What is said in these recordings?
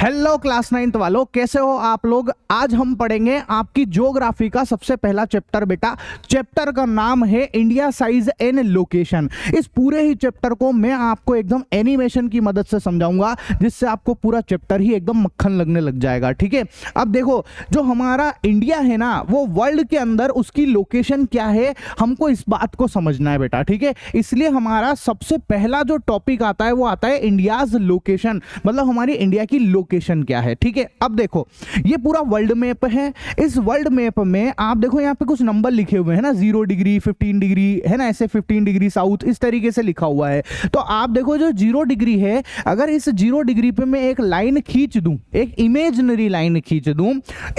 Hello class 9th वालों, कैसे हो आप लोग। आज हम पढ़ेंगे आपकी ज्योग्राफी का सबसे पहला चैप्टर। बेटा चैप्टर का नाम है इंडिया साइज एंड लोकेशन। इस पूरे ही चैप्टर को मैं आपको एकदम एनिमेशन की मदद से समझाऊंगा, जिससे आपको पूरा चैप्टर ही एकदम मक्खन लगने लग जाएगा। ठीक है, अब देखो जो हमारा इंडिया है ना, वो वर्ल्ड के अंदर उसकी लोकेशन क्या है, हमको इस बात को समझना है बेटा। ठीक है, इसलिए हमारा सबसे पहला जो टॉपिक आता है वो आता है इंडियाज लोकेशन, मतलब हमारी इंडिया की लोकेशन क्या है। ठीक है, अब देखो ये पूरा वर्ल्ड मैप है। इस वर्ल्ड मैप में आप देखो यहाँ पे कुछ नंबर लिखे हुए हैं ना, 0 डिग्री 15 डिग्री है ना, ऐसे 15 डिग्री साउथ इस तरीके से लिखा हुआ है। तो आप देखो जो 0 डिग्री है, अगर इस 0 डिग्री पे मैं एक लाइन खींच दूं, एक इमेजिनरी लाइन खींच दूं,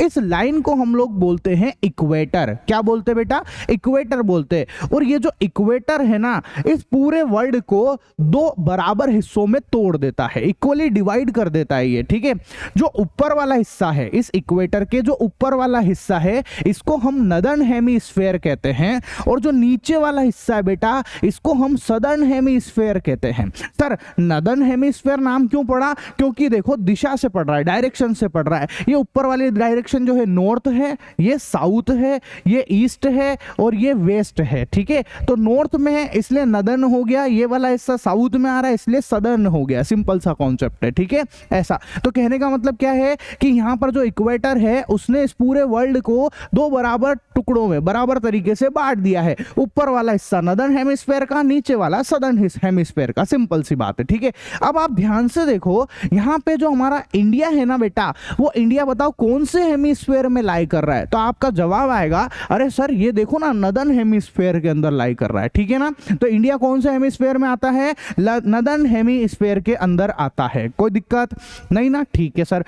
इस लाइन को हम लोग बोलते हैं इक्वेटर। क्या बोलते हैं बेटा? इक्वेटर बोलते हैं। और ये जो इक्वेटर है ना, इस पूरे वर्ल्ड को दो बराबर हिस्सों में तोड़ देता है, इक्वली डिवाइड कर देता है ये। ठीक है, जो ऊपर वाला हिस्सा है, इस इक्वेटर के जो ऊपर वाला हिस्सा है, इसको हम नदर्न हेमिस्फीयर कहते हैं, और जो नीचे वाला हिस्सा है बेटा, इसको हम सदर्न हेमिस्फीयर कहते हैं। सर नदर्न हेमिस्फीयर नाम क्यों पड़ा? क्योंकि देखो दिशा से पड़ रहा है, डायरेक्शन से पड़ रहा है। ये ऊपर वाली डायरेक्शन जो है नॉर्थ है, ये साउथ है, ये ईस्ट है और ये वेस्ट है। ठीक है, तो नॉर्थ में है इसलिए नदर्न हो गया, ये वाला हिस्सा साउथ में आ रहा है इसलिए सदर्न हो गया। सिंपल सा कॉन्सेप्ट है। ठीक है, ऐसा तो कहने का मतलब क्या है कि यहां पर जो इक्वेटर है उसने इस पूरे वर्ल्ड को दो बराबर टुकड़ों में बराबर तरीके से बांट दिया है। ऊपर वाला हिस्सा नदर्न हेमिस्फीयर का, नीचे वाला सदर्न हेमिस्फीयर का। सिंपल सी बात है। ठीक है, अब आप ध्यान से देखो यहां पे जो हमारा इंडिया है ना बेटा, वो इंडिया बताओ कौन से हेमिस्फीयर में लाई कर रहा है? तो आपका जवाब आएगा अरे सर ये देखो ना, नदर्न हेमिस्फीयर के अंदर लाई कर रहा है। ठीक है ना, तो इंडिया कौन से हेमिस्फीयर में आता है? नदर्न हेमिस्फीयर के अंदर आता है। कोई दिक्कत नहीं ना? ठीक है सर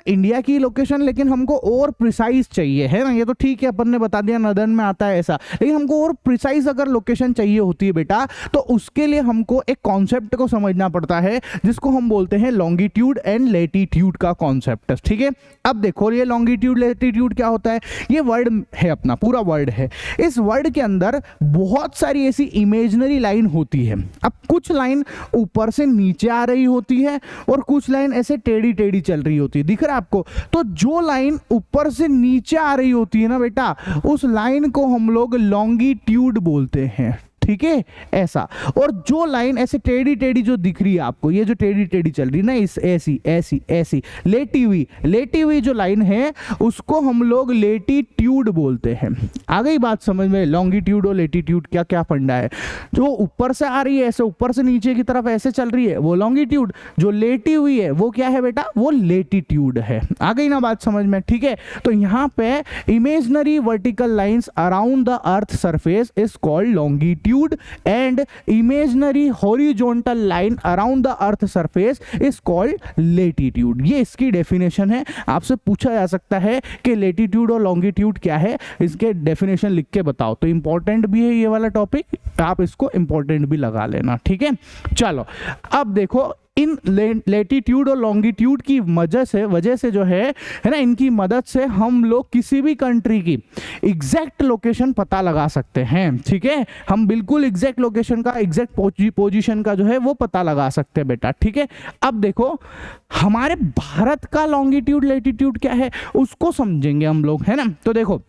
इंडिया की लोकेशन लेकिन हमको और प्रिसाइज चाहिए है ना। ये तो ठीक है, अपन ने बता दिया नदर्न में आता है ऐसा, लेकिन हमको और प्रिसाइज अगर लोकेशन चाहिए होती है बेटा, तो उसके लिए हमको एक कॉन्सेप्ट को समझना पड़ता है, जिसको हम बोलते हैं लॉन्गिट्यूड एंड लैटिट्यूड का कॉन्सेप्ट। ठीक है, अब देखो ये लॉन्गिट्यूड लैटिट्यूड क्या होता है। ये वर्ल्ड है, अपना पूरा वर्ल्ड है। इस वर्ल्ड के अंदर बहुत सारी ऐसी इमेजिनरी लाइन होती है। अब कुछ लाइन ऊपर से नीचे आ रही होती है और कुछ लाइन ऐसे टेढ़ी टेढ़ी चल रही होती है, दिख रहा है आपको? तो जो लाइन ऊपर से नीचे आ रही होती है ना बेटा, उस लाइन को हम लोग लॉन्गिट्यूड बोलते हैं। ठीक है, ऐसा। और जो लाइन ऐसे टेढ़ी टेढ़ी जो दिख रही है आपको, ये जो टेढ़ी टेढ़ी चल रही है ना, इस ऐसी ऐसी ऐसी लेटी हुई जो लाइन है, उसको हम लोग लेटीट्यूड बोलते हैं। आ गई बात समझ में? लॉन्गिट्यूड और लेटीट्यूड क्या क्या फंडा है। जो ऊपर से आ रही है ऐसे, ऊपर से नीचे की तरफ ऐसे चल रही है, वो लॉन्गिट्यूड। जो लेटी हुई है वो क्या है बेटा? वो लेटीट्यूड है। आ गई ना बात समझ में? ठीक है, तो यहाँ पे imaginary vertical lines around the earth surface is called longitude and imaginary horizontal line around the earth surface is called latitude। ये इसकी डेफिनेशन है। आपसे पूछा जा सकता है कि लेटीट्यूड और लॉन्गिट्यूड क्या है, इसके डेफिनेशन लिख के बताओ। तो इंपॉर्टेंट भी है ये वाला टॉपिक, आप इसको इंपॉर्टेंट भी लगा लेना। ठीक है, चलो अब देखो इन लेटीट्यूड और लॉन्गिट्यूड की वजह से जो है ना, इनकी मदद से हम लोग किसी भी कंट्री की एग्जैक्ट लोकेशन पता लगा सकते हैं। ठीक है, हम बिल्कुल एग्जैक्ट लोकेशन का, एग्जैक्ट पोजीशन का जो है वो पता लगा सकते हैं बेटा। ठीक है, अब देखो हमारे भारत का लॉन्गिट्यूड लेटीट्यूड क्या है उसको समझेंगे हम लोग, है ना। तो देखो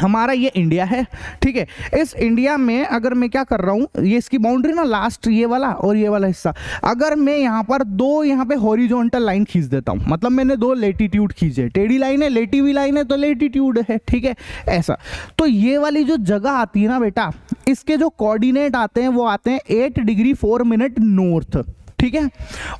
हमारा ये इंडिया है। ठीक है, इस इंडिया में अगर मैं क्या कर रहा हूँ, ये इसकी बाउंड्री ना लास्ट ये वाला और ये वाला हिस्सा, अगर मैं यहाँ पर दो यहाँ पे हॉरिजॉन्टल लाइन खींच देता हूँ, मतलब मैंने दो लेटीट्यूड खींचे, टेढ़ी लाइन है, लेटी हुई लाइन है, तो लेटीट्यूड है। ठीक है, ऐसा। तो ये वाली जो जगह आती है ना बेटा, इसके जो कोऑर्डिनेट आते हैं वो आते हैं 8 डिग्री 4 मिनट नॉर्थ। ठीक है,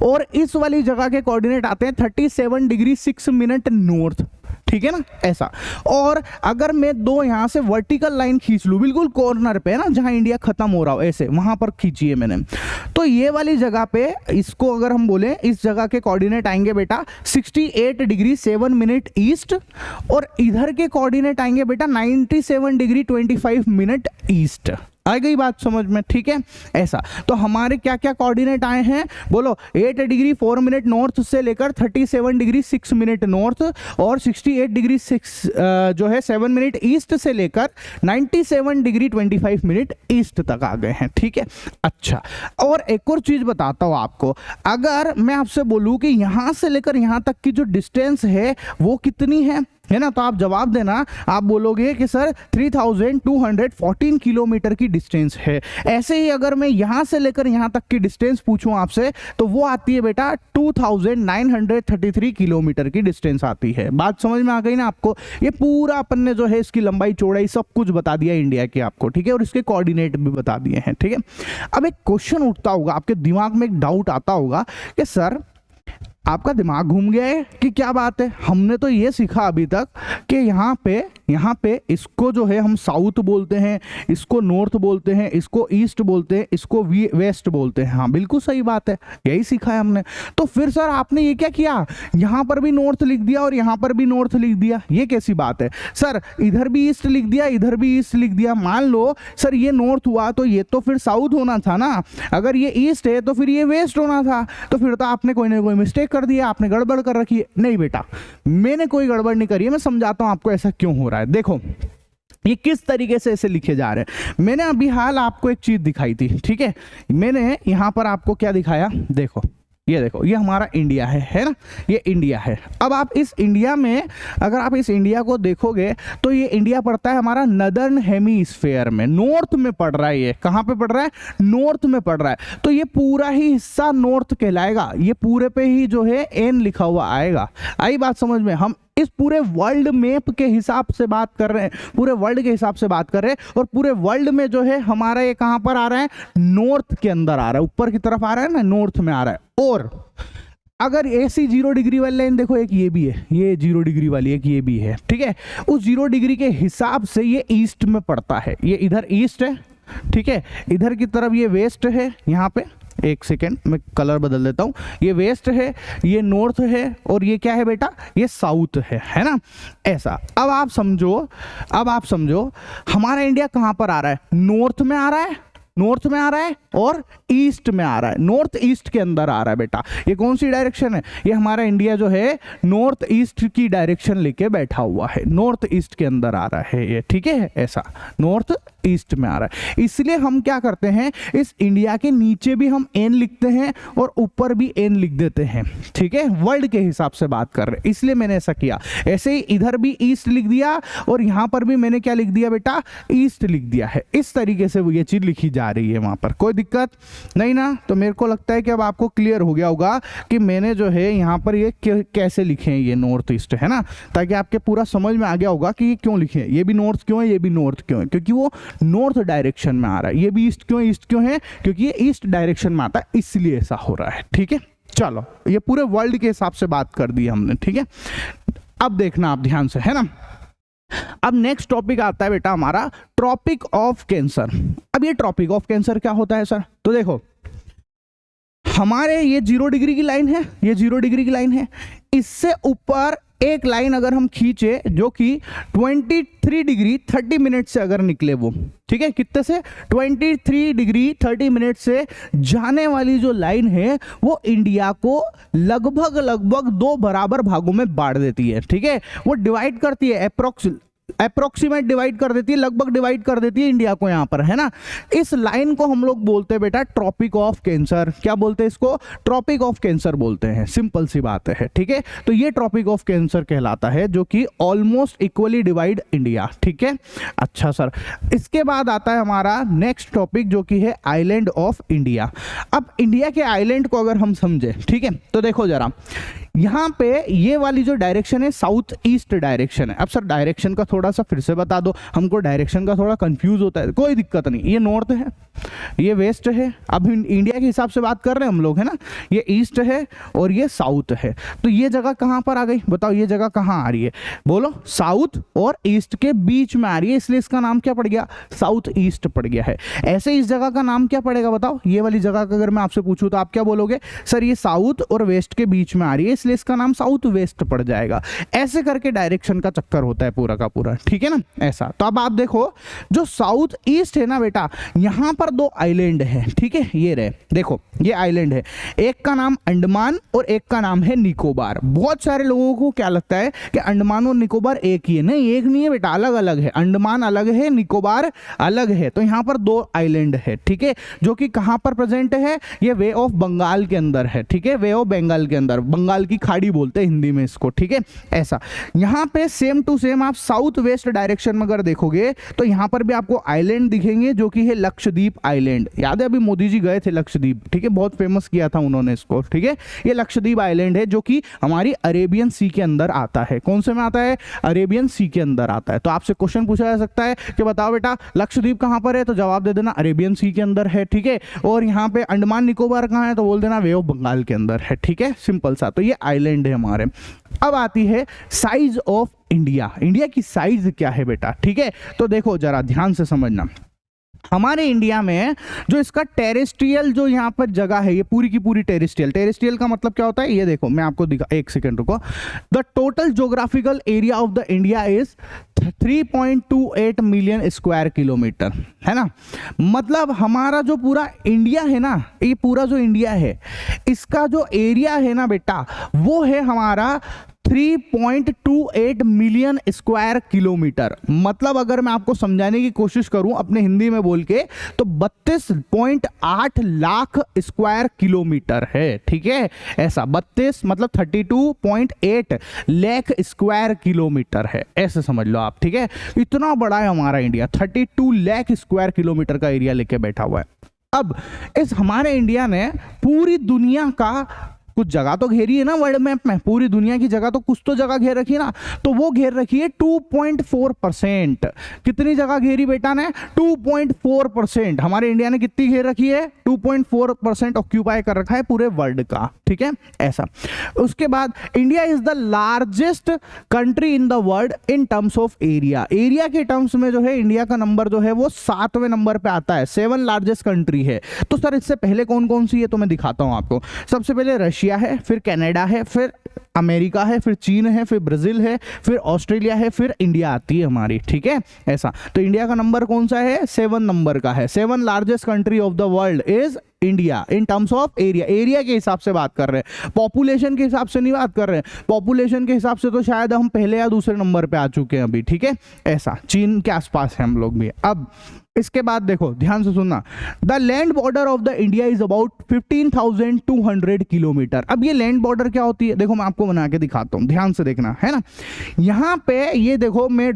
और इस वाली जगह के कोऑर्डिनेट आते हैं 37 डिग्री 6 मिनट नॉर्थ। ठीक है ना, ऐसा। और अगर मैं दो यहां से वर्टिकल लाइन खींच लूं, बिल्कुल कॉर्नर पे ना जहां इंडिया खत्म हो रहा हो, ऐसे वहां पर खींची है मैंने, तो ये वाली जगह पे इसको अगर हम बोले, इस जगह के कोऑर्डिनेट आएंगे बेटा 68 डिग्री 7 मिनट ईस्ट, और इधर के कोऑर्डिनेट आएंगे बेटा 97 डिग्री 25 मिनट ईस्ट। आ गई बात समझ में, ठीक है। ऐसा तो हमारे क्या क्या कोऑर्डिनेट आए हैं बोलो, 8 डिग्री 4 मिनट नॉर्थ से लेकर 37 डिग्री 6 मिनट नॉर्थ और 68 डिग्री 6 जो है 7 मिनट ईस्ट से लेकर 97 डिग्री 25 मिनट ईस्ट तक आ गए हैं, ठीक है। अच्छा, और एक और चीज बताता हूं आपको, अगर मैं आपसे बोलूं कि यहां से लेकर यहां तक की जो डिस्टेंस है वो कितनी है ना, तो आप जवाब देना, आप बोलोगे कि सर 3214 किलोमीटर की डिस्टेंस है। ऐसे ही अगर मैं यहां से लेकर यहां तक की डिस्टेंस पूछूं आपसे तो वो आती है बेटा 2933 किलोमीटर की डिस्टेंस आती है। बात समझ में आ गई ना आपको। ये पूरा अपन ने जो है इसकी लंबाई चौड़ाई सब कुछ बता दिया इंडिया की आपको, ठीक है, और इसके कोऑर्डिनेट भी बता दिए हैं, ठीक है। अब एक क्वेश्चन उठता होगा आपके दिमाग में, एक डाउट आता होगा कि सर आपका दिमाग घूम गया है कि क्या बात है, हमने तो ये सीखा अभी तक कि यहाँ पे इसको जो है हम साउथ बोलते हैं, इसको नॉर्थ बोलते हैं, इसको ईस्ट बोलते हैं, इसको वेस्ट बोलते हैं। हाँ बिल्कुल सही बात है, यही सीखा है हमने। तो फिर सर आपने ये क्या किया, यहाँ पर भी नॉर्थ लिख दिया और यहाँ पर भी नॉर्थ लिख दिया, ये कैसी बात है सर? इधर भी ईस्ट लिख दिया, इधर भी ईस्ट लिख दिया। मान लो सर ये नॉर्थ हुआ तो ये तो फिर साउथ होना था ना, अगर ये ईस्ट है तो फिर ये वेस्ट होना था, तो फिर तो आपने कोई ना कोई मिस्टेक कर दिया, आपने गड़बड़ कर रखी है। नहीं बेटा, मैंने कोई गड़बड़ नहीं करी है, मैं समझाता हूं आपको ऐसा क्यों हो रहा है। देखो ये किस तरीके से ऐसे लिखे जा रहे हैं। मैंने अभी हाल आपको एक चीज दिखाई थी, ठीक है, मैंने यहां पर आपको क्या दिखाया, देखो ये देखो, ये हमारा इंडिया है ना, ये इंडिया है। अब आप इस इंडिया में, अगर आप इस इंडिया को देखोगे तो ये इंडिया पड़ता है हमारा नदर्न हेमीस्फेयर में, नॉर्थ में पड़ रहा है। ये कहाँ पे पड़ रहा है? नॉर्थ में पड़ रहा है। तो ये पूरा ही हिस्सा नॉर्थ कहलाएगा, ये पूरे पे ही जो है एन लिखा हुआ आएगा। आई बात समझ में? हम इस पूरे वर्ल्ड मैप के हिसाब से बात कर रहे हैं, पूरे वर्ल्ड के हिसाब से बात कर रहे हैं, और पूरे वर्ल्ड में जो है हमारा ये कहां पर आ रहा है? नॉर्थ के अंदर आ रहा है, ऊपर की तरफ आ रहा है ना, नॉर्थ में आ रहा है। और अगर ऐसी 0 डिग्री वाली लाइन देखो, एक ये भी है, ये 0 डिग्री वाली एक ये भी है, ठीक है, उस 0 डिग्री के हिसाब से ये ईस्ट में पड़ता है। ये इधर ईस्ट है, ठीक है, इधर की तरफ ये वेस्ट है। यहाँ पे एक सेकेंड मैं कलर बदल देता हूं, ये वेस्ट है, ये नॉर्थ है, और ये क्या है बेटा? ये साउथ है ना। ऐसा अब आप समझो हमारा इंडिया कहां पर आ रहा है? नॉर्थ में आ रहा है, नॉर्थ में आ रहा है और ईस्ट में आ रहा है, नॉर्थ ईस्ट के अंदर आ रहा है बेटा। ये कौन सी डायरेक्शन है? ये हमारा इंडिया जो है नॉर्थ ईस्ट की डायरेक्शन लेके बैठा हुआ है, नॉर्थ ईस्ट के अंदर आ रहा है ये, ठीक है, ऐसा नॉर्थ ईस्ट में आ रहा है। इसलिए हम क्या करते हैं, इस इंडिया के नीचे भी हम एन लिखते हैं और ऊपर भी एन लिख देते हैं, ठीक है, वर्ल्ड के हिसाब से बात कर रहे हैं, इसलिए मैंने ऐसा किया। ऐसे ही इधर भी ईस्ट लिख दिया और यहां पर भी मैंने क्या लिख दिया बेटा? ईस्ट लिख दिया है। इस तरीके से वो ये चीज लिखी जा रही है वहां पर, कोई दिक्कत नहीं ना। तो मेरे को लगता है कि अब आपको क्लियर हो गया होगा कि मैंने जो है यहाँ पर ये कैसे लिखे हैं, ये नॉर्थ ईस्ट है ना, ताकि आपके पूरा समझ में आ गया होगा कि ये क्यों लिखे हैं, ये भी नॉर्थ क्यों है, ये भी नॉर्थ क्यों है, क्योंकि वो नॉर्थ डायरेक्शन में आ रहा है। ये भी ईस्ट क्यों है, क्योंकि ये ईस्ट डायरेक्शन में आता है, इसलिए ऐसा हो रहा है, ठीक है। चलो ये पूरे वर्ल्ड के हिसाब से बात कर दी हमने, ठीक है। अब देखना आप ध्यान से, है ना। अब नेक्स्ट टॉपिक आता है बेटा हमारा ट्रॉपिक ऑफ कैंसर। अब ये ट्रॉपिक ऑफ कैंसर क्या होता है सर? तो देखो हमारे ये 0 डिग्री की लाइन है, ये 0 डिग्री की लाइन है, इससे ऊपर एक लाइन अगर हम खींचे जो कि 23 डिग्री 30 मिनट से अगर निकले वो, ठीक है, कितने से? 23 डिग्री 30 मिनट से जाने वाली जो लाइन है वो इंडिया को लगभग 2 बराबर भागों में बांट देती है, ठीक है। वो डिवाइड करती है, अप्रोक्सीमेट डिवाइड कर देती है, लगभग डिवाइड कर देती है इंडिया को यहाँ पर, है ना। इस लाइन को हम लोग बोलते हैं बेटा ट्रॉपिक ऑफ कैंसर। क्या बोलते हैं इसको? ट्रॉपिक ऑफ कैंसर बोलते हैं, सिंपल सी बात है, ठीक है। तो ये ट्रॉपिक ऑफ कैंसर कहलाता है, जो कि ऑलमोस्ट इक्वली डिवाइड इंडिया, ठीक है। अच्छा सर, इसके बाद आता है हमारा नेक्स्ट टॉपिक जो कि है आइलैंड ऑफ इंडिया। अब इंडिया के आइलैंड को अगर हम समझे, ठीक है, तो देखो जरा यहाँ पे ये वाली जो डायरेक्शन है साउथ ईस्ट डायरेक्शन है। अब सर डायरेक्शन का थोड़ा सा फिर से बता दो, हमको डायरेक्शन का थोड़ा कंफ्यूज होता है। कोई दिक्कत नहीं, ये नॉर्थ है, ये वेस्ट है, अब इंडिया के हिसाब से बात कर रहे हैं हम लोग, है ना। ये ईस्ट है और ये साउथ है, तो ये जगह कहाँ पर आ गई बताओ? ये जगह कहाँ आ रही है? बोलो, साउथ और ईस्ट के बीच में आ रही है, इसलिए इसका नाम क्या पड़ गया? साउथ ईस्ट पड़ गया है। ऐसे इस जगह का नाम क्या पड़ेगा बताओ? ये वाली जगह का अगर मैं आपसे पूछूं तो आप क्या बोलोगे? सर ये साउथ और वेस्ट के बीच में आ रही है, इसलिए इसका नाम साउथ वेस्ट पड़ जाएगा। ऐसे करके डायरेक्शन का चक्कर होता है पूरा का पूरा, ठीक है ना, ऐसा। तो अब आप देखो जो साउथ ईस्ट है ना बेटा, यहां पर दो आइलैंड है, ठीक है, ये रहे, देखो ये आइलैंड है, एक का नाम अंडमान और एक का नाम है निकोबार। बहुत सारे लोगों को क्या लगता है कि अंडमान और निकोबार एक ही है, नहीं एक नहीं है बेटा, अलग अलग है। अंडमान अलग है, निकोबार अलग है। तो यहाँ पर दो आइलैंड है, ठीक है, जो कि कहाँ पर प्रेजेंट है, ये वे ऑफ बंगाल के अंदर है, ठीक है, वे ऑफ बंगाल के अंदर, बंगाल की खाड़ी बोलते हैं हिंदी में इसको, ठीक है, ऐसा। यहाँ पे सेम टू सेम आप साउथ वेस्ट डायरेक्शन में अगर देखोगे तो यहाँ पर भी आपको आइलैंड दिखेंगे, जो कि है लक्षद्वीप आइलैंड। याद है अभी मोदी जी गए थे लक्षद्वीप, ठीक है, बहुत फेमस किया था उन्होंने इसको, ठीक है। ये लक्षद्वीप आइलैंड है जो कि हमारी अरेबियन सी के अंदर आता है। कौन से में आता है, अरेबियन सी के अंदर आता है। तो आपसे क्वेश्चन पूछा जा सकता है कि बताओ बेटा लक्षद्वीप कहां पर है, तो जवाब दे देना अरेबियन सी के अंदर है, ठीक है। और यहाँ पे अंडमान निकोबार कहां है, तो बोल देना वे ऑफ बंगाल के अंदर है, ठीक है, सिंपल सा। तो ये आइलैंड है हमारे। अब आती है साइज ऑफ इंडिया। इंडिया की साइज क्या है बेटा, ठीक है। तो देखो जरा ध्यान से समझना, हमारे इंडिया में जो इसका टेरेस्ट्रियल जो यहाँ पर जगह है, ये पूरी की पूरी टेरेस्ट्रियल। टेरेस्ट्रियल का मतलब क्या होता है, ये देखो मैं आपको दिखा, एक सेकंड रुको। The total geographical area of the India is 3.28 million square kilometre, है ना। मतलब हमारा जो पूरा इंडिया है ना, ये पूरा जो इंडिया है इसका जो एरिया है ना बेटा, वो है हमारा 3.28 मिलियन स्क्वायर किलोमीटर। मतलब अगर मैं आपको समझाने की कोशिश करूं अपने हिंदी में बोल के, तो 32.8 लाख स्क्वायर किलोमीटर है, ठीक है, ऐसा। 32 मतलब 32.8 लाख स्क्वायर किलोमीटर है, ऐसे समझ लो आप, ठीक है। इतना बड़ा है हमारा इंडिया, 32 लाख स्क्वायर किलोमीटर का एरिया लेके बैठा हुआ है। अब इस हमारे इंडिया ने पूरी दुनिया का कुछ जगह तो घेरी है ना वर्ल्ड मैप में, पूरी दुनिया की जगह तो कुछ तो जगह घेर रखी है ना, तो वो घेर रखी है 2.4%। कितनी जगह घेरी बेटा ने, 2.4%। हमारे इंडिया ने कितनी घेर रखी है, 2.4% ऑक्यूपाई कर रखा है पूरे वर्ल्ड का, ठीक है, ऐसा। उसके बाद India is the largest country in the world in terms of area. Area के टर्म्स में जो है इंडिया का नंबर जो है वो 7वें नंबर पे आता है, 7 लार्जेस्ट कंट्री है। तो सर इससे पहले कौन कौन सी है, तो मैं दिखाता हूं आपको। सबसे पहले रशिया है, फिर कनाडा है, फिर अमेरिका है, फिर चीन है, फिर ब्राजील है, फिर ऑस्ट्रेलिया है, फिर इंडिया आती है हमारी, ठीक है, ऐसा। तो इंडिया का नंबर कौन सा है, 7 नंबर का है। 7 largest country of the world is India in terms of area. Area के हिसाब से बात कर रहे हैं, पॉपुलेशन के हिसाब से नहीं बात कर रहे हैं। पॉपुलेशन के हिसाब से तो शायद हम पहले या दूसरे नंबर पे आ चुके हैं अभी, ठीक है, ऐसा। चीन के आसपास है हम लोग भी। अब इसके बाद देखो ध्यान से सुनना, the land border of the India is about 15,200 kilometre. अब ये लैंड बॉर्डर क्या होती है, देखो मैं आपको बना के दिखाता हूं, ध्यान से देखना, है ना। यहां पे ये देखो मैं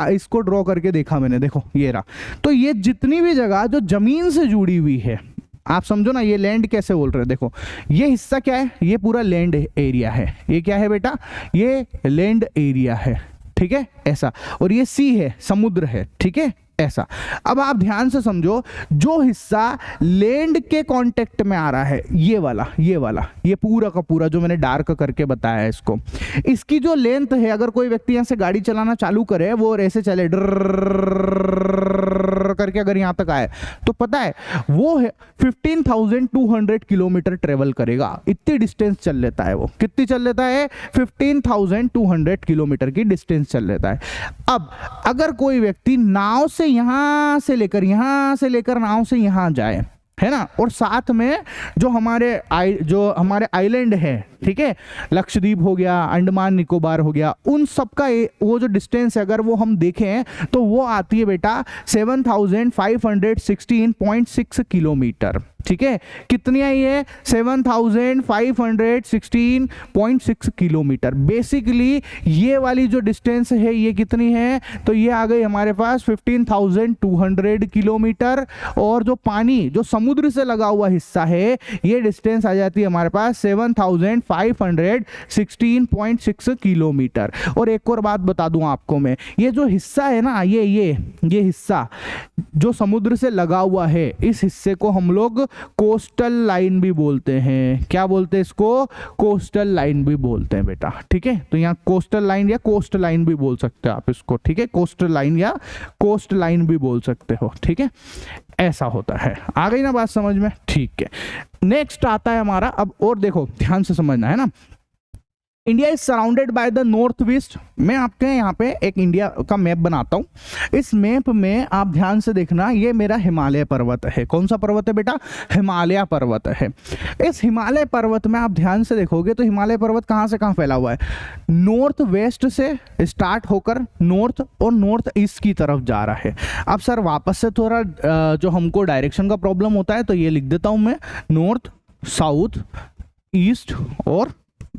इसको ड्रॉ करके देखा मैंने, देखो ये रहा। तो ये जितनी भी जगह जो जमीन से जुड़ी हुई है, आप समझो ना, ये लैंड कैसे बोल रहे हैं, देखो ये हिस्सा क्या है, ये पूरा लैंड एरिया है। ये क्या है बेटा, ये लैंड एरिया है, ठीक है, ऐसा। और ये सी है, समुद्र है, ठीक है, ऐसा। अब आप ध्यान से समझो, जो हिस्सा लैंड के कांटेक्ट में आ रहा है, ये वाला ये पूरा का पूरा जो मैंने डार्क करके बताया है इसको, इसकी जो लेंथ है, अगर कोई व्यक्ति यहां से गाड़ी चलाना चालू करे, वो ऐसे चले करके अगर यहां तक आए, तो पता है वो है 15,200 किलोमीटर ट्रेवल करेगा। इतनी डिस्टेंस चल लेता है वो। कितनी चल लेता है, 15,200 किलोमीटर की डिस्टेंस चल लेता है। अब अगर कोई व्यक्ति नाव से यहां से लेकर नाव से यहां जाए, है ना, और साथ में जो हमारे आइलैंड है, ठीक है, लक्षद्वीप हो गया, अंडमान निकोबार हो गया, उन सब का वो जो डिस्टेंस है अगर वो हम देखें तो वो आती है बेटा 7,516.6 किलोमीटर, ठीक है। कितनी आई है, 7,516.6 किलोमीटर। बेसिकली ये वाली जो डिस्टेंस है ये कितनी है, तो ये आ गई हमारे पास 15,200 किलोमीटर। और जो पानी जो समुद्र से लगा हुआ हिस्सा है, ये डिस्टेंस आ जाती है हमारे पास 7,516.6 किलोमीटर। और एक और बात बता दूं आपको मैं, ये जो हिस्सा है ना, ये हिस्सा जो समुद्र से लगा हुआ है, इस हिस्से को हम लोग कोस्टल लाइन भी बोलते हैं। क्या बोलते हैं इसको, कोस्टल लाइन भी बोलते हैं बेटा, ठीक है। तो यहाँ कोस्टल लाइन या कोस्ट लाइन भी बोल सकते हो आप इसको, ठीक है, कोस्टल लाइन या कोस्ट लाइन भी बोल सकते हो, ठीक है, ऐसा होता है। आ गई ना बात समझ में, ठीक है। नेक्स्ट आता है हमारा, अब और देखो ध्यान से समझना है ना, India is surrounded by the north west. मैं आपके यहाँ पे एक इंडिया का मैप बनाता हूँ। इस मैप में आप ध्यान से देखना, ये मेरा हिमालय पर्वत है। कौन सा पर्वत है बेटा? हिमालय पर्वत है। इस हिमालय पर्वत में आप ध्यान से देखोगे तो हिमालय पर्वत कहाँ से कहाँ फैला हुआ है? नॉर्थ वेस्ट से स्टार्ट होकर नॉर्थ और नॉर्थ ईस्ट की तरफ जा रहा है। अब सर वापस से थोड़ा जो हमको डायरेक्शन का प्रॉब्लम होता है तो ये लिख देता हूँ मैं, नॉर्थ, साउथ, ईस्ट और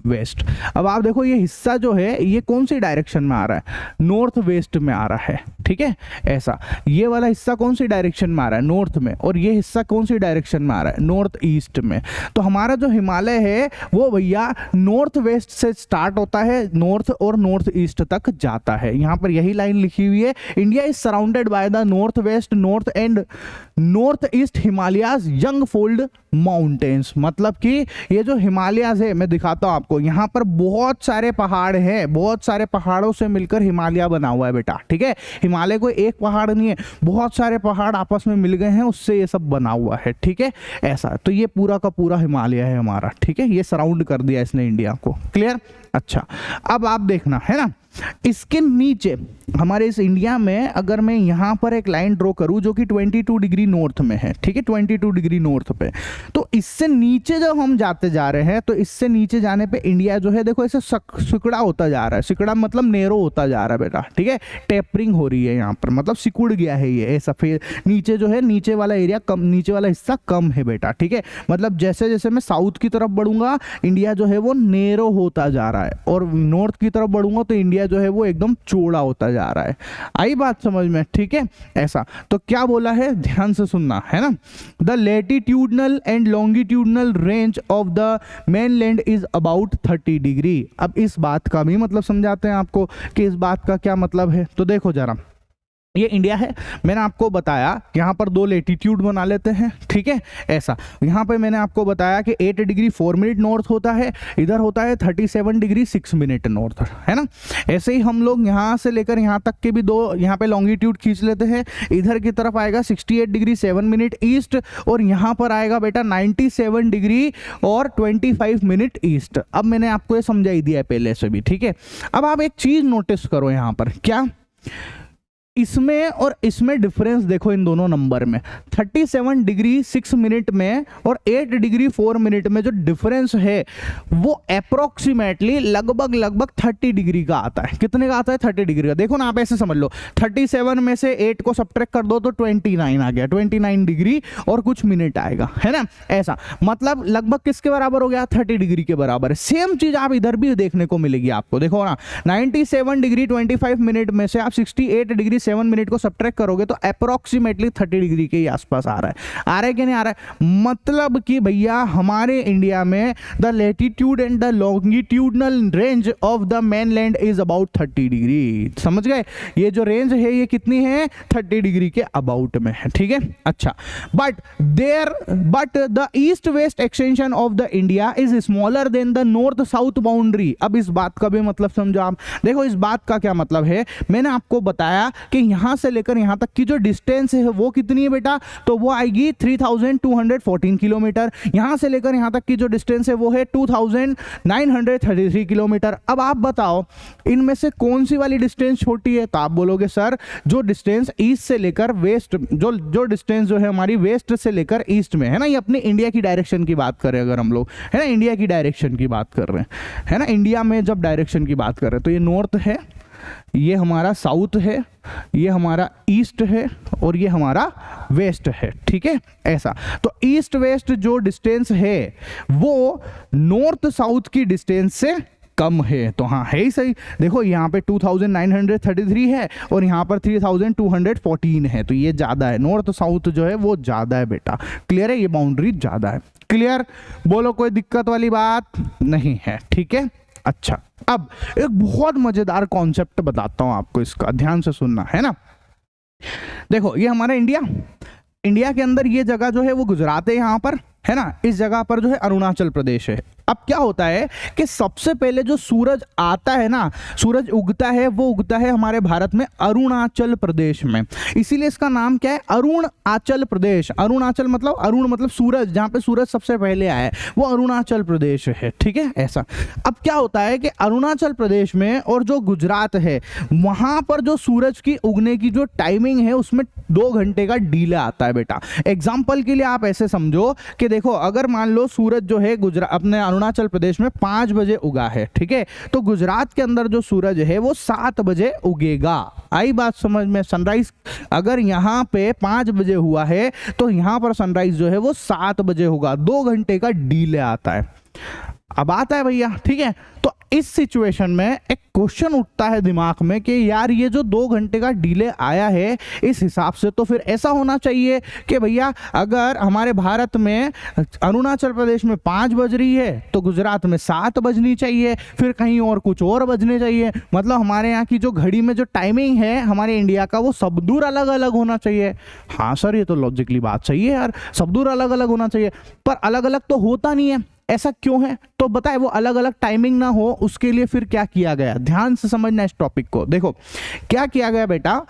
वेस्ट। अब आप देखो ये हिस्सा जो है ये कौन सी डायरेक्शन में आ रहा है? नॉर्थ वेस्ट में आ रहा है, ठीक है। ऐसा ये वाला हिस्सा कौन सी डायरेक्शन में आ रहा है? नॉर्थ में। और ये हिस्सा कौन सी डायरेक्शन में आ रहा है? नॉर्थ ईस्ट में। तो हमारा जो हिमालय है वो भैया नॉर्थ वेस्ट से स्टार्ट होता है, नॉर्थ और नॉर्थ ईस्ट तक जाता है। यहाँ पर यही लाइन लिखी हुई है, India is surrounded by the north west, north and north east Himalayas young fold mountains. मतलब कि ये जो हिमालयाज है, मैं दिखाता हूँ आपको, यहाँ पर बहुत सारे पहाड़ हैं, बहुत सारे पहाड़ों से मिलकर हिमालय बना हुआ है बेटा, ठीक है। हिमालय कोई एक पहाड़ नहीं है, बहुत सारे पहाड़ आपस में मिल गए हैं, उससे ये सब बना हुआ है, ठीक है। ऐसा तो ये पूरा का पूरा हिमालय है हमारा, ठीक है। ये सराउंड कर दिया इसने इंडिया को, क्लियर। अच्छा, अब आप देखना है ना, इसके नीचे हमारे इस इंडिया में अगर मैं यहाँ पर एक लाइन ड्रॉ करूँ जो कि 22 डिग्री नॉर्थ में है, ठीक है, 22 डिग्री नॉर्थ पे, तो इससे नीचे जब हम जाते जा रहे हैं तो इससे नीचे जाने पे इंडिया जो है देखो ऐसे सिकुड़ा होता जा रहा है। सिकुड़ा मतलब नेरो होता जा रहा है बेटा, ठीक है। टेपरिंग हो रही है यहाँ पर, मतलब सिकुड़ गया है ये सफेद। नीचे जो है नीचे वाला एरिया कम, नीचे वाला हिस्सा कम है बेटा, ठीक है। मतलब जैसे जैसे मैं साउथ की तरफ बढ़ूंगा इंडिया जो है वो नेरो होता जा रहा है, और नॉर्थ की तरफ बढ़ूंगा तो इंडिया जो है वो एकदम चौड़ा होता जा रहा है। आई बात समझ में, ठीक है। ऐसा तो क्या बोला है, ध्यान से सुनना है ना। The latitudinal and longitudinal range of the mainland is about 30 degree. अब इस बात का भी मतलब समझाते हैं आपको कि इस बात का क्या मतलब है। तो देखो जरा, ये इंडिया है, मैंने आपको बताया यहाँ पर 2 लेटीट्यूड बना लेते हैं, ठीक है। ऐसा यहाँ पे मैंने आपको बताया कि 8 डिग्री 4 मिनट नॉर्थ होता है, इधर होता है 37 डिग्री 6 मिनट नॉर्थ, है ना। ऐसे ही हम लोग यहाँ से लेकर यहाँ तक के भी 2 यहाँ पे लॉन्गिट्यूड खींच लेते हैं। इधर की तरफ आएगा 68 डिग्री 7 मिनट ईस्ट, और यहाँ पर आएगा बेटा 97 डिग्री और 25 मिनट ईस्ट। अब मैंने आपको ये समझाई दिया है पहले से भी, ठीक है। अब आप एक चीज नोटिस करो यहाँ पर, क्या इसमें और इसमें डिफरेंस देखो इन दोनों नंबर में। 37 डिग्री 6 मिनट में और 8 डिग्री 4 मिनट में जो डिफरेंस है वो अप्रोक्सीमेटली लगभग 30 डिग्री का आता है। कितने का आता है? 30 डिग्री का। देखो ना, आप ऐसे समझ लो, 37 में से 8 को सब्ट्रैक्ट कर दो तो 29 आ गया, 29 डिग्री और कुछ मिनट आएगा, है ना। ऐसा मतलब लगभग किसके बराबर हो गया? 30 डिग्री के बराबर है। सेम चीज आप इधर भी देखने को मिलेगी आपको, देखो ना, 97 डिग्री 25 मिनट में से आप 68 डिग्री 7 मिनट को सब्ट्रैक्ट करोगे तो अप्रोक्सीमेटली 30 डिग्री के आसपास आ रहा है कि नहीं आ रहा है? मतलब कि भैया हमारे इंडिया में the latitude and the longitudinal range of the mainland is about 30 degree. समझ गए? ये जो रेंज है ये कितनी है? 30 डिग्री के अबाउट में है, ठीक है। अच्छा, but the east west extension of the India is smaller than the north south boundary. अब इस बात का भी मतलब समझो आप। देखो इस बात का क्या मतलब है, मैंने आपको बताया कि यहां से लेकर यहां तक की जो डिस्टेंस है वो कितनी है बेटा? तो वो आएगी 3214 किलोमीटर। यहां से लेकर यहां तक की जो डिस्टेंस है वो है 2933 किलोमीटर। अब आप बताओ इनमें से कौन सी वाली डिस्टेंस छोटी है? तो आप बोलोगे सर जो डिस्टेंस ईस्ट से लेकर वेस्ट, जो डिस्टेंस जो है हमारी वेस्ट से लेकर ईस्ट में है ना, ये अपने इंडिया की डायरेक्शन की बात करें अगर हम लोग, है ना, इंडिया की डायरेक्शन की बात कर रहे हैं, है ना, इंडिया में जब डायरेक्शन की बात कर रहे हैं तो ये नॉर्थ है, ये हमारा साउथ है, ये हमारा ईस्ट है और ये हमारा वेस्ट है, ठीक है। ऐसा तो ईस्ट वेस्ट जो डिस्टेंस है वो नॉर्थ साउथ की डिस्टेंस से कम है। तो हाँ, है ही सही। देखो यहाँ पे 2933 है और यहाँ पर 3214 है, तो ये ज़्यादा है, नॉर्थ साउथ जो है वो ज़्यादा है बेटा। क्लियर है? ये बाउंड्री ज़्यादा है। क्लियर? बोलो, कोई दिक्कत वाली बात नहीं है, ठीक है। अच्छा, अब एक बहुत मजेदार कॉन्सेप्ट बताता हूं आपको, इसका ध्यान से सुनना है ना। देखो ये हमारा इंडिया के अंदर ये जगह जो है वो गुजरात है यहाँ पर, है ना। इस जगह पर जो है अरुणाचल प्रदेश है, अब क्या होता है कि सबसे पहले जो सूरज आता है ना, सूरज उगता है, वो उगता है हमारे भारत में अरुणाचल प्रदेश में। इसीलिए इसका नाम क्या है, अरुणाचल प्रदेश। अरुणाचल मतलब अरुण मतलब सूरज, जहां पे सूरज सबसे पहले आया है वो अरुणाचल प्रदेश है, ठीक है ऐसा। अब क्या होता है कि अरुणाचल प्रदेश में और जो गुजरात है वहां पर जो सूरज की उगने की जो टाइमिंग है उसमें 2 घंटे का डीले आता है बेटा। एग्जाम्पल के लिए आप ऐसे समझो कि देखो, अगर मान लो सूरज जो है गुजरात अपने अरुणाचल प्रदेश में 5 बजे उगा है, ठीक है, तो गुजरात के अंदर जो सूरज है वो 7 बजे उगेगा। आई बात समझ में? सनराइज अगर यहाँ पे 5 बजे हुआ है तो यहाँ पर सनराइज जो है वो 7 बजे होगा। 2 घंटे का डीले आता है। अब आता है भैया, ठीक है, तो इस सिचुएशन में एक क्वेश्चन उठता है दिमाग में कि यार ये जो 2 घंटे का डिले आया है इस हिसाब से तो फिर ऐसा होना चाहिए कि भैया अगर हमारे भारत में अरुणाचल प्रदेश में 5 बज रही है तो गुजरात में 7 बजनी चाहिए, फिर कहीं और कुछ और बजने चाहिए। मतलब हमारे यहाँ की जो घड़ी में जो टाइमिंग है हमारे इंडिया का वो सब दूर अलग अलग होना चाहिए। हाँ सर, ये तो लॉजिकली बात सही है यार, सब दूर अलग अलग होना चाहिए, पर अलग अलग तो होता नहीं है। ऐसा क्यों है? तो बताए वो अलग अलग टाइमिंग ना हो उसके लिए फिर क्या किया गया, ध्यान से समझना इस टॉपिक को। देखो क्या किया गया बेटा,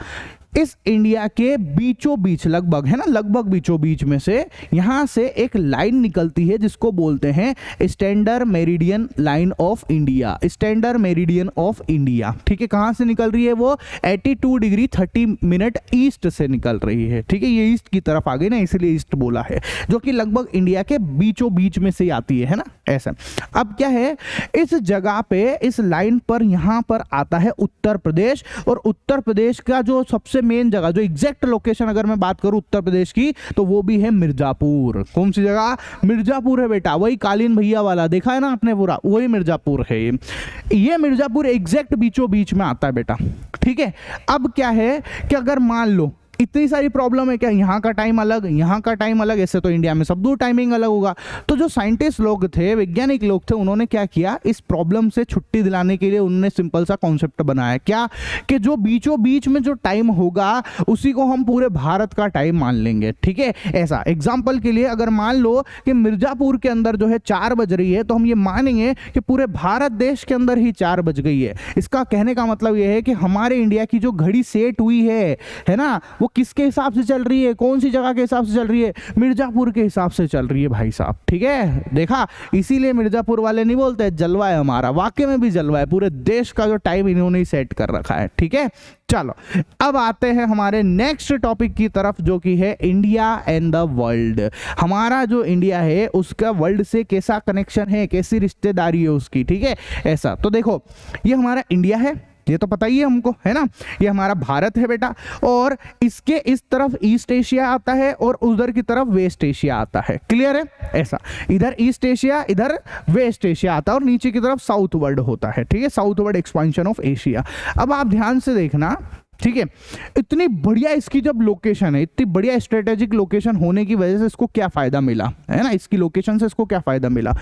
इस इंडिया के बीचों बीच लगभग है ना, लगभग बीचों बीच में से यहां से एक लाइन निकलती है जिसको बोलते हैं standard meridian line of India. Standard meridian of India, ठीक है, कहां से निकल रही है वो 82 डिग्री 30 मिनट ईस्ट से निकल रही है, ठीक है, ये ईस्ट की तरफ आ गई ना, इसलिए ईस्ट बोला है, जो कि लगभग इंडिया के बीचों बीच में से आती है ना, ऐसा। अब क्या है, इस जगह पे इस लाइन पर यहां पर आता है उत्तर प्रदेश, और उत्तर प्रदेश का जो सबसे मेन जगह, जो एग्जैक्ट लोकेशन अगर मैं बात करूं उत्तर प्रदेश की, तो वो भी है मिर्जापुर। कौन सी जगह? मिर्जापुर है बेटा, वही कालीन भैया वाला देखा है ना आपने पूरा, वही मिर्जापुर है। ये मिर्जापुर एग्जैक्ट बीचों बीच में आता है बेटा, ठीक है। अब क्या है कि अगर मान लो इतनी सारी प्रॉब्लम है, क्या यहाँ का टाइम अलग, यहाँ का टाइम अलग, ऐसे तो इंडिया में सब दूर टाइमिंग अलग होगा। तो जो साइंटिस्ट लोग थे, वैज्ञानिक लोग थे, उन्होंने क्या किया, इस प्रॉब्लम से छुट्टी दिलाने के लिए उन्होंने सिंपल सा कॉन्सेप्ट बनाया, क्या कि जो बीचों बीच में जो टाइम होगा उसी को हम पूरे भारत का टाइम मान लेंगे, ठीक है ऐसा। एग्जाम्पल के लिए अगर मान लो कि मिर्जापुर के अंदर जो है 4 बज रही है, तो हम ये मानेंगे कि पूरे भारत देश के अंदर ही 4 बज गई है। इसका कहने का मतलब यह है कि हमारे इंडिया की जो घड़ी सेट हुई है ना, वो किसके हिसाब से चल रही है, कौन सी जगह के हिसाब से चल रही है, मिर्जापुर के हिसाब से चल रही है भाई साहब, ठीक है। देखा, इसीलिए मिर्जापुर वाले नहीं बोलते जलवा है हमारा, वाकई में भी जलवा है, पूरे देश का जो टाइम इन्होंने ही सेट कर रखा है, ठीक है। चलो अब आते हैं हमारे नेक्स्ट टॉपिक की तरफ, जो कि है इंडिया एंड द वर्ल्ड। हमारा जो इंडिया है उसका वर्ल्ड से कैसा कनेक्शन है, कैसी रिश्तेदारी है उसकी, ठीक है ऐसा। तो देखो ये हमारा इंडिया है, ये तो पता ही है हमको, है ना, ये हमारा भारत है बेटा, और इसके इस तरफ ईस्ट एशिया आता है और उधर की तरफ वेस्ट एशिया आता है, क्लियर है ऐसा। इधर ईस्ट एशिया, इधर वेस्ट एशिया आता है, और नीचे की तरफ साउथ वर्ल्ड होता है, ठीक है, south world expansion of Asia. अब आप ध्यान से देखना, ठीक है, इतनी बढ़िया इसकी जब लोकेशन है, इतनी बढ़िया स्ट्रेटेजिक लोकेशन होने की वजह से इसको क्या फायदा मिला, है ना, इसकी लोकेशन से इसको क्या फायदा मिला,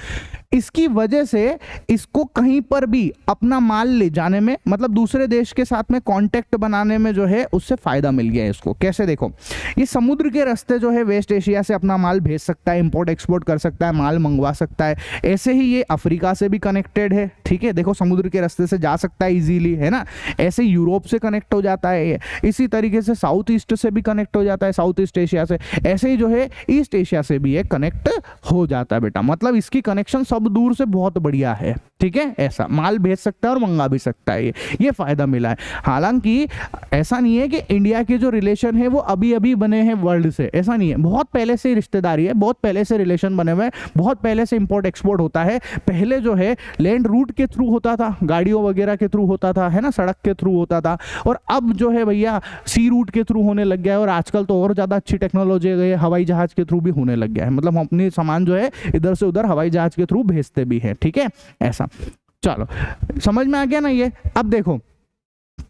इसकी वजह से इसको कहीं पर भी अपना माल ले जाने में, मतलब दूसरे देश के साथ में कांटेक्ट बनाने में जो है उससे फायदा मिल गया है इसको। कैसे? देखो, ये समुद्र के रास्ते जो है वेस्ट एशिया से अपना माल भेज सकता है, इंपोर्ट एक्सपोर्ट कर सकता है, माल मंगवा सकता है। ऐसे ही ये अफ्रीका से भी कनेक्टेड है, ठीक है, देखो समुद्र के रास्ते से जा सकता है इजीली, है ना। ऐसे यूरोप से कनेक्ट हो जाता है, इसी तरीके से साउथ ईस्ट से भी कनेक्ट हो जाता है, साउथ ईस्ट एशिया से। ऐसे ही जो है ईस्ट एशिया से भी ये कनेक्ट हो जाता है बेटा, मतलब इसकी कनेक्शन सब दूर से बहुत बढ़िया है, ठीक है ऐसा। माल भेज सकता है और मंगा भी सकता है, ये फायदा मिला है। हालांकि ऐसा नहीं है कि इंडिया के जो रिलेशन है वो अभी अभी बने हैं वर्ल्ड से, ऐसा नहीं है, बहुत पहले से रिश्तेदारी है, बहुत पहले से रिलेशन बने हुए हैं, बहुत पहले से इंपोर्ट एक्सपोर्ट होता है। पहले जो है लैंड रूट के थ्रू होता था, गाड़ियों वगैरह के थ्रू होता था, है ना, सड़क के थ्रू होता था, और अब जो है भैया सी रूट के थ्रू होने लग गया है, और आजकल तो और ज्यादा अच्छी टेक्नोलॉजी है, हवाई जहाज के थ्रू भी होने लग गया है, मतलब हम अपनी सामान जो है इधर से उधर हवाई जहाज के थ्रू भेजते भी हैं, ठीक है ऐसा। चलो समझ में आ गया ना ये। अब देखो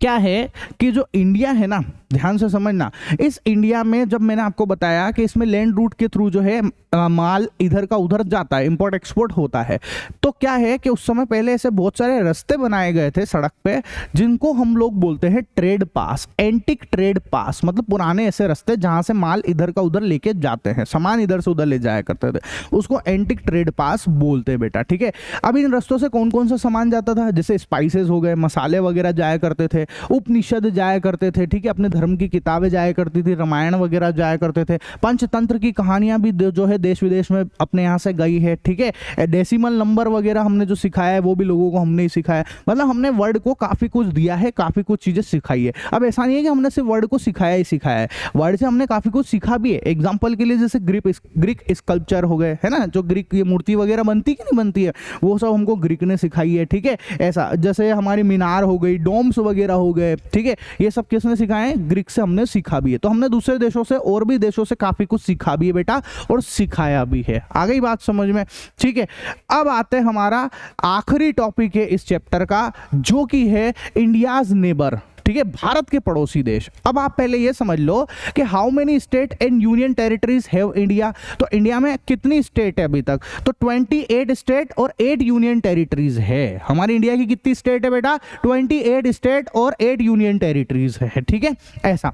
क्या है कि जो इंडिया है ना, ध्यान से समझना, इस इंडिया में जब मैंने आपको बताया कि इसमें लैंड रूट के थ्रू जो है माल इधर का उधर जाता है, इंपोर्ट एक्सपोर्ट होता है, तो क्या है कि उस समय पहले ऐसे बहुत सारे रास्ते बनाए गए थे सड़क पे, जिनको हम लोग बोलते हैं ट्रेड पास, एंटिक ट्रेड पास, मतलब पुराने ऐसे रास्ते जहां से माल इधर का उधर लेके जाते हैं, सामान इधर से उधर ले जाया करते थे, उसको एंटिक ट्रेड पास बोलते हैं बेटा, ठीक है। अब इन रास्तों से कौन कौन सा सामान जाता था, जैसे स्पाइसेस हो गए, मसाले वगैरह जाया करते थे, उपनिषद जाया करते थे, ठीक है, अपने धर्म की किताबें जाया करती थी, रामायण वगैरह जाया करते थे, पंचतंत्र की कहानियां भी जो है देश विदेश में अपने यहाँ से गई है, ठीक है। डेसिमल नंबर वगैरह हमने जो सिखाया है वो भी लोगों को हमने ही सिखाया, मतलब हमने वर्ड को काफी कुछ दिया है, काफी कुछ चीजें सिखाई है। अब ऐसा नहीं है कि हमने सिर्फ वर्ड को सिखाया ही सिखाया है, वर्ड से हमने काफी कुछ सीखा भी है। एग्जाम्पल के लिए जैसे ग्रीक स्कल्पचर हो गए, है ना, जो ग्रीक ये मूर्ति वगैरह बनती कि नहीं बनती है, वो सब हमको ग्रीक ने सिखाई है, ठीक है। ऐसा जैसे हमारी मीनार हो गई, डोम्स वगैरह हो गए, ठीक है, ये सब किसने सिखाए हैं, ग्रीक से हमने सीखा भी है। तो हमने दूसरे देशों से और भी देशों से काफी कुछ सीखा भी है बेटा, और सिखाया भी है। आ गई बात समझ में, ठीक है। अब आते हैं हमारा आखिरी टॉपिक है इस चैप्टर का, जो कि है इंडियाज नेबर, ठीक है, भारत के पड़ोसी देश। अब आप पहले ये समझ लो कि how many state and union territories have India, तो इंडिया में कितनी स्टेट है अभी तक, तो 28 स्टेट और 8 यूनियन टेरिटरीज है। हमारी इंडिया की कितनी स्टेट है बेटा, 28 स्टेट और 8 यूनियन टेरिटरीज है, ठीक है। ऐसा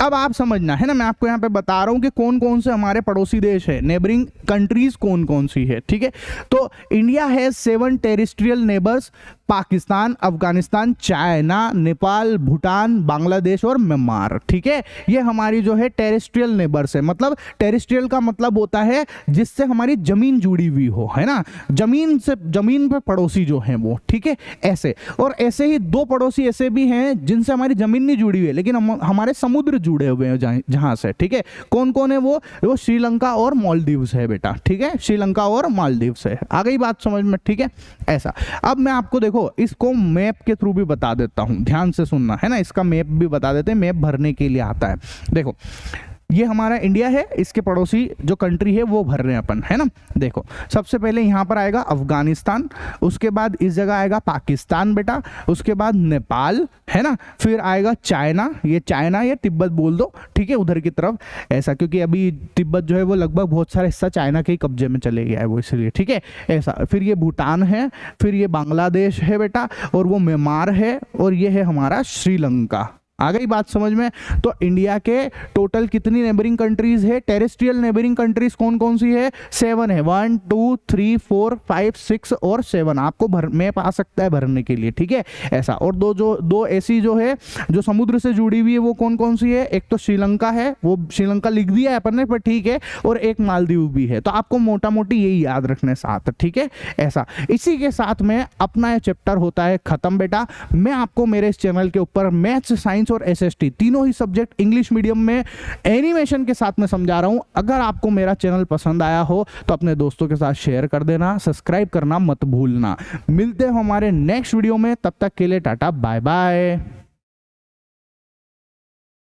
अब आप समझना है ना, मैं आपको यहाँ पे बता रहा हूँ कि कौन कौन से हमारे पड़ोसी देश है, नेबरिंग कंट्रीज कौन कौन सी है, ठीक है। तो India has 7 terrestrial neighbours, Pakistan, Afghanistan, China, Nepal, Bhutan, Bangladesh और म्यांमार, ठीक है। ये हमारी जो है टेरिस्ट्रियल नेबर्स है। मतलब टेरिस्ट्रियल का मतलब होता है जिससे हमारी जमीन जुड़ी हुई हो, है ना, जमीन से, जमीन पे पड़ोसी जो है वो, ठीक है, ऐसे। और ऐसे ही 2 पड़ोसी ऐसे भी हैं जिनसे हमारी जमीन नहीं जुड़ी हुई है, लेकिन हमारे समुद्र जुड़े हुए हैं जहां से, ठीक है। कौन कौन है वो श्रीलंका और मालदीव्स है बेटा, ठीक है, श्रीलंका और मालदीव्स है। आ गई बात समझ में, ठीक है। ऐसा अब मैं आपको देखो इसको मैप के थ्रू भी बता देता हूं, ध्यान से सुनना, है ना, इसका मैप भी बता देते हैं, मैप भरने के लिए आता है। देखो ये हमारा इंडिया है, इसके पड़ोसी जो कंट्री है वो भर रहे हैं अपन, है ना। देखो सबसे पहले यहाँ पर आएगा अफगानिस्तान, उसके बाद इस जगह आएगा पाकिस्तान बेटा, उसके बाद नेपाल, है ना, फिर आएगा चाइना, ये चाइना या तिब्बत बोल दो, ठीक है, उधर की तरफ, ऐसा क्योंकि अभी तिब्बत जो है वो लगभग बहुत सारा हिस्सा चाइना के ही कब्जे में चले गया है वो, इसलिए, ठीक है, ऐसा। फिर ये भूटान है, फिर ये बांग्लादेश है बेटा, और वो म्यांमार है, और ये है हमारा श्रीलंका। आ गई बात समझ में। तो इंडिया के टोटल कितनी नेबरिंग कंट्रीज है, टेरेस्ट्रियल नेबरिंग कंट्रीज कौन कौन सी है, 7 है, 1 2 3 4 5 6 और 7 आपको मैप आ सकता है भरने के लिए, ठीक है, ऐसा। और दो ऐसी जो है जो समुद्र से जुड़ी हुई है वो कौन कौन सी है, एक तो श्रीलंका है, वो श्रीलंका लिख दिया है अपन ने पर ठीक है, और एक मालदीव भी है। तो आपको मोटा मोटी यही याद रखने साथ, ठीक है, ऐसा। इसी के साथ में अपना ये चैप्टर होता है खत्म बेटा। मैं आपको मेरे इस चैनल के ऊपर मैथ्स, साइंस और एसएसटी तीनों ही सब्जेक्ट इंग्लिश मीडियम में एनिमेशन के साथ में समझा रहा हूं। अगर आपको मेरा चैनल पसंद आया हो तो अपने दोस्तों के साथ शेयर कर देना, सब्सक्राइब करना मत भूलना। मिलते हैं हमारे नेक्स्ट वीडियो में, तब तक के लिए टाटा बाय बाय।